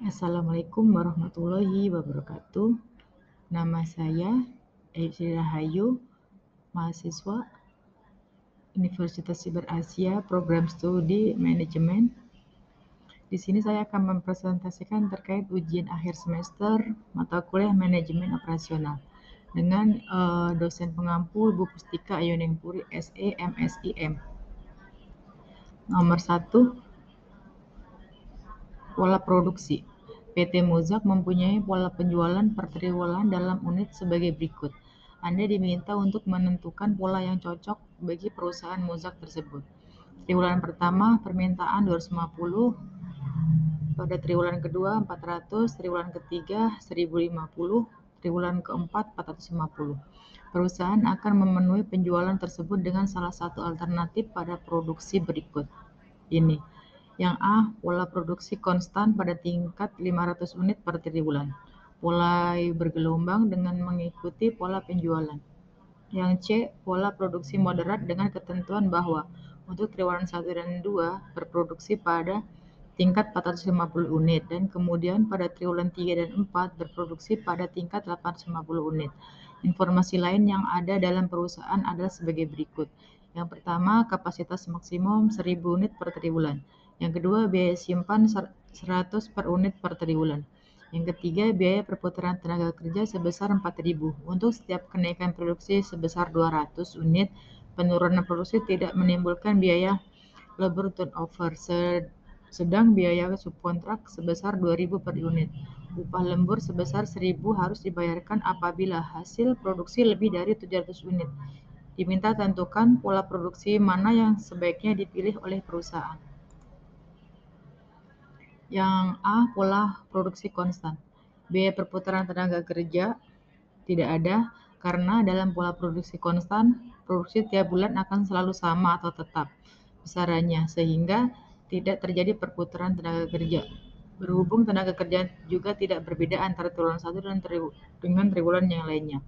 Assalamualaikum warahmatullahi wabarakatuh. Nama saya Aisy Rahayu, mahasiswa Universitas Siber Asia, Program Studi Manajemen. Di sini saya akan mempresentasikan terkait ujian akhir semester mata kuliah Manajemen Operasional dengan dosen pengampu Ibu Pustika Ayoningpuri SE MSIM. Nomor 1, pola produksi. PT Mozak mempunyai pola penjualan per triwulan dalam unit sebagai berikut. Anda diminta untuk menentukan pola yang cocok bagi perusahaan Mozak tersebut. Triwulan pertama permintaan 250, pada triwulan kedua 400, triwulan ketiga 1050, triwulan keempat 450. Perusahaan akan memenuhi penjualan tersebut dengan salah satu alternatif pada produksi berikut. Ini. Yang A, pola produksi konstan pada tingkat 500 unit per triwulan, pola bergelombang dengan mengikuti pola penjualan. Yang C, pola produksi moderat dengan ketentuan bahwa untuk triwulan 1 dan 2 berproduksi pada tingkat 450 unit dan kemudian pada triwulan 3 dan 4 berproduksi pada tingkat 850 unit. Informasi lain yang ada dalam perusahaan adalah sebagai berikut. Yang pertama, kapasitas maksimum 1000 unit per triwulan. Yang kedua, biaya simpan 100 per unit per triwulan. Yang ketiga, biaya perputaran tenaga kerja sebesar 4.000. Untuk setiap kenaikan produksi sebesar 200 unit, penurunan produksi tidak menimbulkan biaya labor turnover, sedang biaya subkontrak sebesar 2.000 per unit. Upah lembur sebesar 1.000 harus dibayarkan apabila hasil produksi lebih dari 700 unit. Diminta tentukan pola produksi mana yang sebaiknya dipilih oleh perusahaan. Yang A, pola produksi konstan. Biaya perputaran tenaga kerja tidak ada karena dalam pola produksi konstan, produksi tiap bulan akan selalu sama atau tetap besarannya sehingga tidak terjadi perputaran tenaga kerja. Berhubung tenaga kerja juga tidak berbeda antara triwulan 1 dengan triwulan yang lainnya.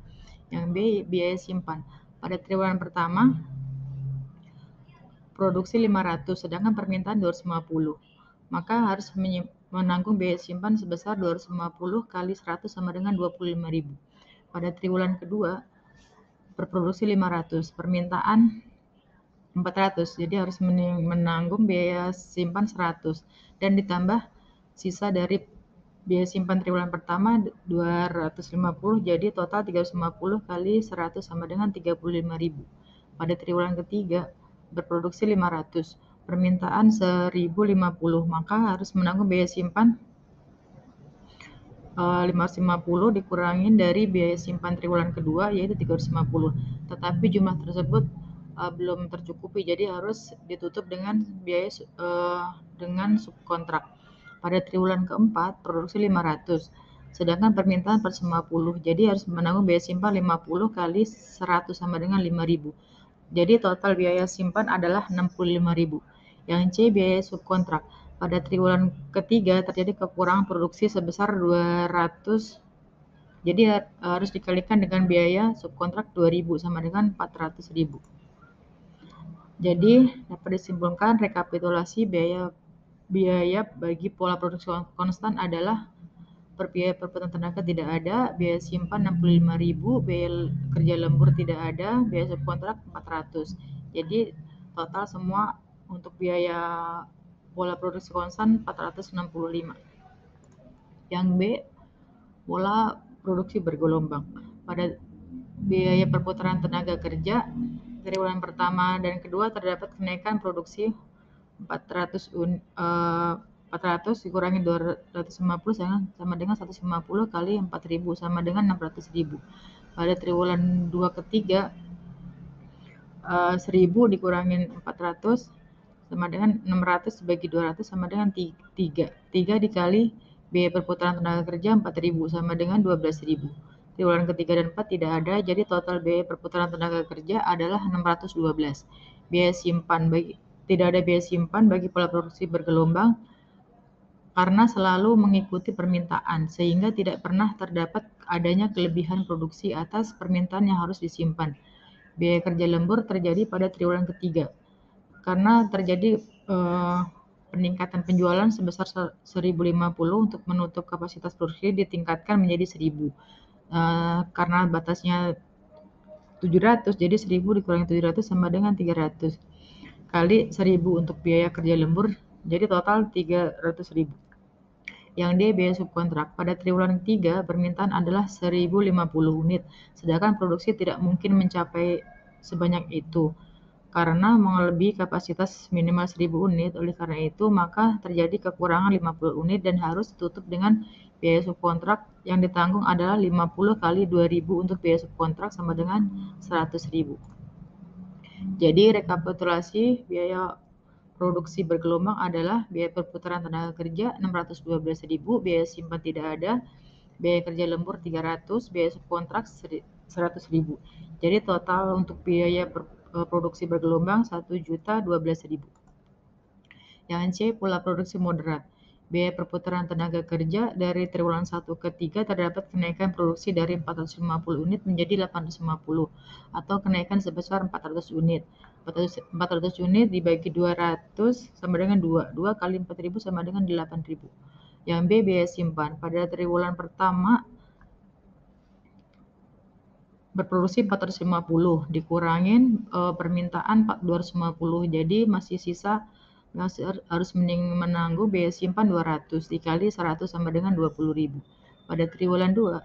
Yang B, biaya simpan. Pada triwulan pertama produksi 500 sedangkan permintaan 250. Maka harus menanggung biaya simpan sebesar 250 kali 100 sama dengan 25.000. Pada triwulan kedua berproduksi 500, permintaan 400, jadi harus menanggung biaya simpan 100 dan ditambah sisa dari biaya simpan triwulan pertama 250, jadi total 350 kali 100 sama dengan 35.000. Pada triwulan ketiga berproduksi 500, permintaan 1050, maka harus menanggung biaya simpan 550 dikurangin dari biaya simpan triwulan kedua yaitu 350. Tetapi jumlah tersebut belum tercukupi, jadi harus ditutup dengan biaya dengan subkontrak. Pada triwulan keempat produksi 500, sedangkan permintaan 450, jadi harus menanggung biaya simpan 50 kali 100 sama dengan 5.000. Jadi total biaya simpan adalah 65.000. Yang C, biaya subkontrak. Pada triwulan ketiga terjadi kekurangan produksi sebesar 200, jadi harus dikalikan dengan biaya subkontrak 2.000 sama dengan 400.000. Jadi dapat disimpulkan rekapitulasi biaya bagi pola produksi konstan adalah biaya perputaran tenaga tidak ada, biaya simpan 65.000, biaya kerja lembur tidak ada, biaya subkontrak 400. Jadi total semua untuk biaya pola produksi konstan 465. Yang B, pola produksi bergelombang. Pada biaya perputaran tenaga kerja triwulan pertama dan kedua terdapat kenaikan produksi 400 dikurangi 250 sama dengan 150 kali 4.000 sama dengan 600.000. Pada triwulan 2 ketiga 1.000 dikurangin 400 sama dengan 600 bagi 200 sama dengan 3. 3 dikali biaya perputaran tenaga kerja 4.000 sama dengan 12.000. Triwulan ketiga dan 4 tidak ada, jadi total biaya perputaran tenaga kerja adalah 612. Biaya simpan tidak ada biaya simpan bagi pola produksi bergelombang karena selalu mengikuti permintaan, sehingga tidak pernah terdapat adanya kelebihan produksi atas permintaan yang harus disimpan. Biaya kerja lembur terjadi pada triwulan ketiga karena terjadi peningkatan penjualan sebesar 1050 untuk menutup kapasitas produksi ditingkatkan menjadi 1000. Karena batasnya 700, jadi 1000 dikurangi 700 sama dengan 300 kali 1000 untuk biaya kerja lembur, jadi total 300.000. Yang D, biaya subkontrak. Pada triwulan 3, permintaan adalah 1050 unit, sedangkan produksi tidak mungkin mencapai sebanyak itu karena melebihi kapasitas minimal 1000 unit. Oleh karena itu, maka terjadi kekurangan 50 unit dan harus ditutup dengan biaya subkontrak yang ditanggung adalah 50 kali 2000 untuk biaya subkontrak sama dengan 100.000. Jadi rekapitulasi biaya produksi bergelombang adalah biaya perputaran tenaga kerja 612.000, biaya simpan tidak ada, biaya kerja lembur 300, biaya subkontrak 100.000. Jadi total untuk biaya produksi bergelombang 1.012.000. Yang C, pola produksi moderat. Biaya perputaran tenaga kerja dari triwulan 1 ke 3 terdapat kenaikan produksi dari 450 unit menjadi 850 atau kenaikan sebesar 400 unit. 400 unit dibagi 200 sama dengan 2. 2 kali 4.000 sama dengan 8.000. Yang B, biaya simpan. Pada triwulan pertama berproduksi 450 dikurangin permintaan 250, jadi masih sisa harus menanggung biaya simpan 200 dikali 100 sama dengan 20.000. Pada triwulan 2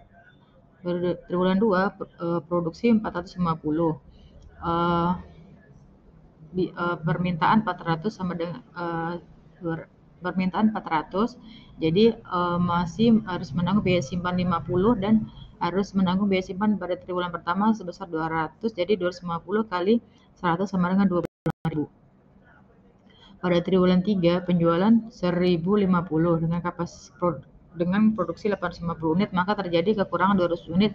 produksi 450, permintaan 400 sama dengan permintaan 400, jadi masih harus menanggung biaya simpan 50 dan harus menanggung biaya simpan pada triwulan pertama sebesar 200, jadi 250 kali 100 sama dengan 25.000. Pada triwulan 3, penjualan 1050 dengan produksi 850 unit, maka terjadi kekurangan 200 unit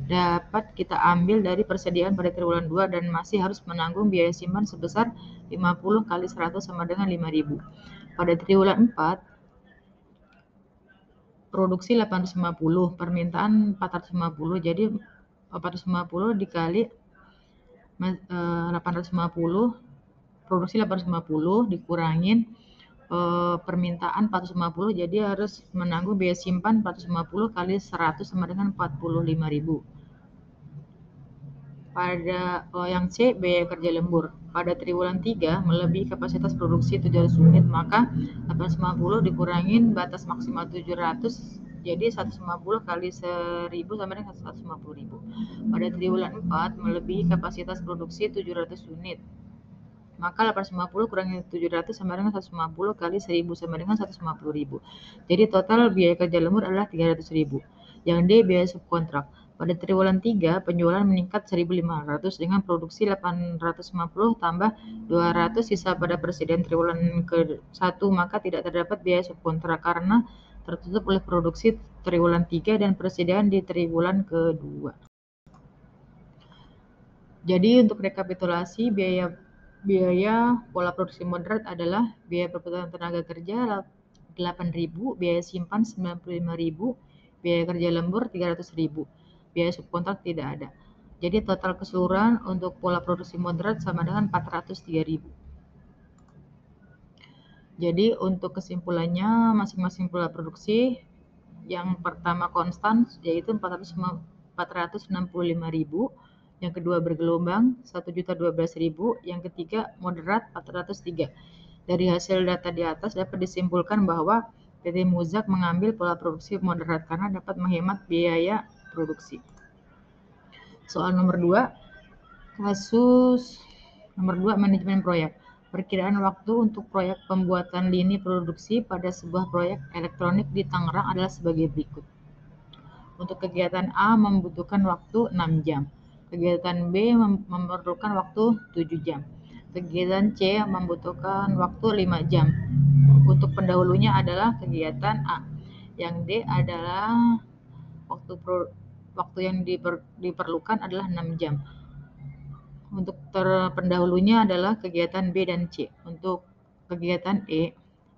dapat kita ambil dari persediaan pada triwulan 2 dan masih harus menanggung biaya simpan sebesar 50 kali 100 sama dengan 5.000. Pada triwulan 4, produksi 850, permintaan 450, jadi 450 dikali 850, produksi 850 dikurangin permintaan 450, jadi harus menanggung biaya simpan 450 kali 100 sama dengan 45.000. Pada yang C, biaya kerja lembur. Pada triwulan 3 melebihi kapasitas produksi 700 unit, maka 850 dikurangin batas maksimal 700, jadi 150 kali 1000 sama dengan 150.000. Pada triwulan 4 melebihi kapasitas produksi 700 unit, maka 850 kurangi 700 sama dengan 150 kali 1000 sama dengan 150.000. Jadi total biaya kerja lembur adalah 300.000. Yang D, biaya subkontrak. Pada triwulan 3, penjualan meningkat 1.500 dengan produksi 850 tambah 200 sisa pada persediaan triwulan ke-1, maka tidak terdapat biaya subkontrak karena tertutup oleh produksi triwulan 3 dan persediaan di triwulan ke-2. Jadi untuk rekapitulasi biaya pola produksi moderat adalah biaya perputaran tenaga kerja 8.000, biaya simpan 95.000, biaya kerja lembur 300.000, biaya subkontrak tidak ada. Jadi total keseluruhan untuk pola produksi moderat sama dengan 403.000. Jadi untuk kesimpulannya masing-masing pola produksi, yang pertama konstan yaitu 465.000, yang kedua bergelombang 1.012.000, yang ketiga moderat 403. Dari hasil data di atas dapat disimpulkan bahwa PT Muzak mengambil pola produksi moderat karena dapat menghemat biaya produksi. Soal nomor 2, kasus nomor 2, manajemen proyek. Perkiraan waktu untuk proyek pembuatan lini produksi pada sebuah proyek elektronik di Tangerang adalah sebagai berikut. Untuk kegiatan A membutuhkan waktu 6 jam. Kegiatan B memerlukan waktu 7 jam. Kegiatan C membutuhkan waktu 5 jam. Untuk pendahulunya adalah kegiatan A. Yang D adalah waktu yang diperlukan adalah 6 jam. Untuk pendahulunya adalah kegiatan B dan C. Untuk kegiatan E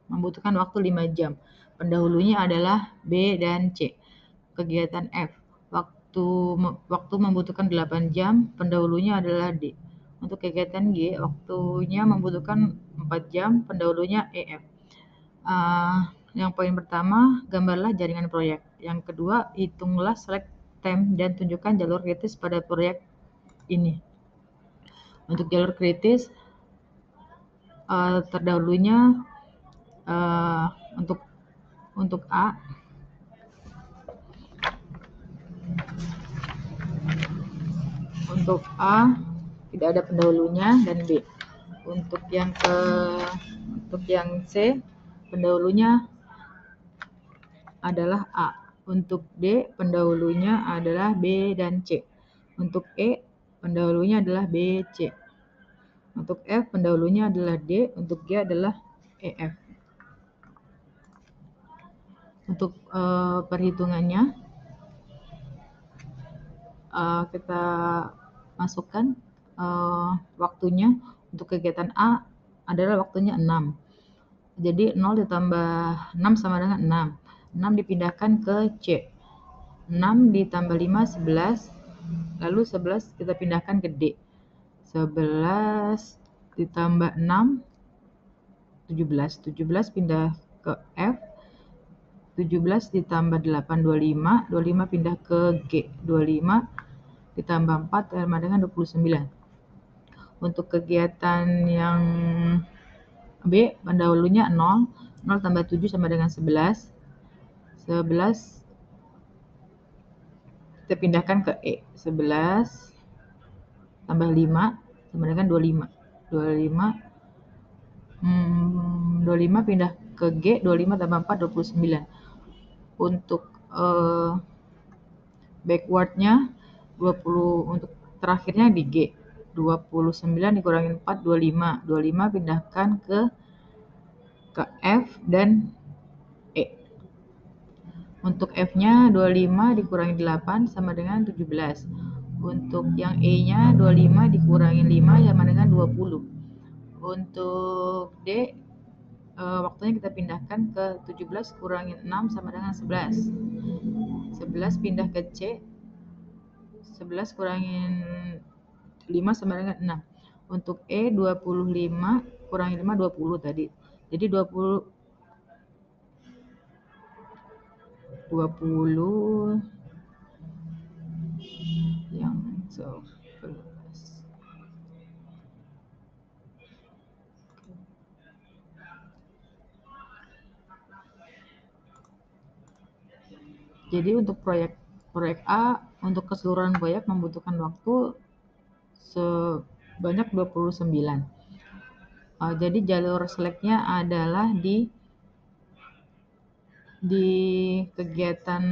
membutuhkan waktu 5 jam. Pendahulunya adalah B dan C. Kegiatan F, waktu membutuhkan 8 jam, pendahulunya adalah D. Untuk kegiatan G, waktunya membutuhkan 4 jam, pendahulunya EF. Yang poin pertama, gambarlah jaringan proyek. Yang kedua, hitunglah select time dan tunjukkan jalur kritis pada proyek ini. Untuk jalur kritis, terdahulunya untuk A, tidak ada pendahulunya, dan B. Untuk yang C, pendahulunya adalah A. Untuk D, pendahulunya adalah B dan C. Untuk E, pendahulunya adalah B, C. Untuk F, pendahulunya adalah D. Untuk G adalah EF. Untuk perhitungannya, kita masukkan waktunya. Untuk kegiatan A adalah waktunya 6. Jadi 0 ditambah 6 sama dengan 6. 6 dipindahkan ke C. 6 ditambah 5, 11. Lalu 11 kita pindahkan ke D. 11 ditambah 6, 17. 17 pindah ke F. 17 ditambah 8, 25. 25 pindah ke G. 25 ditambah 4 sama dengan 29. Untuk kegiatan yang B, pendahulunya 0. 0 tambah 7 sama dengan 11. 11 kita pindahkan ke E. 11 tambah 5 sama dengan 25. 25 pindah ke G. 25 tambah 4, 29. Untuk backwardnya 20, untuk terakhirnya di G. 29 dikurangin 4, 25. 25 pindahkan ke F dan E. Untuk F-nya 25 dikurangi 8 sama dengan 17. Untuk yang E-nya 25 dikurangi 5 sama dengan 20. Untuk D, waktunya kita pindahkan ke 17 kurangin 6 sama dengan 11. 11 pindah ke C. 11 kurangin 5 sama dengan 6. Untuk E 25 kurangi 5, 20 tadi. Jadi 20 yang 11. Jadi untuk proyek A, untuk keseluruhan proyek membutuhkan waktu sebanyak 29. Jadi jalur select-nya adalah di kegiatan,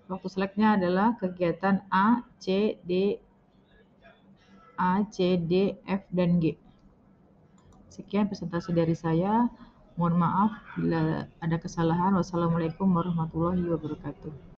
waktu select-nya adalah kegiatan A, C, D, F, dan G. Sekian presentasi dari saya. Mohon maaf bila ada kesalahan. Wassalamualaikum warahmatullahi wabarakatuh.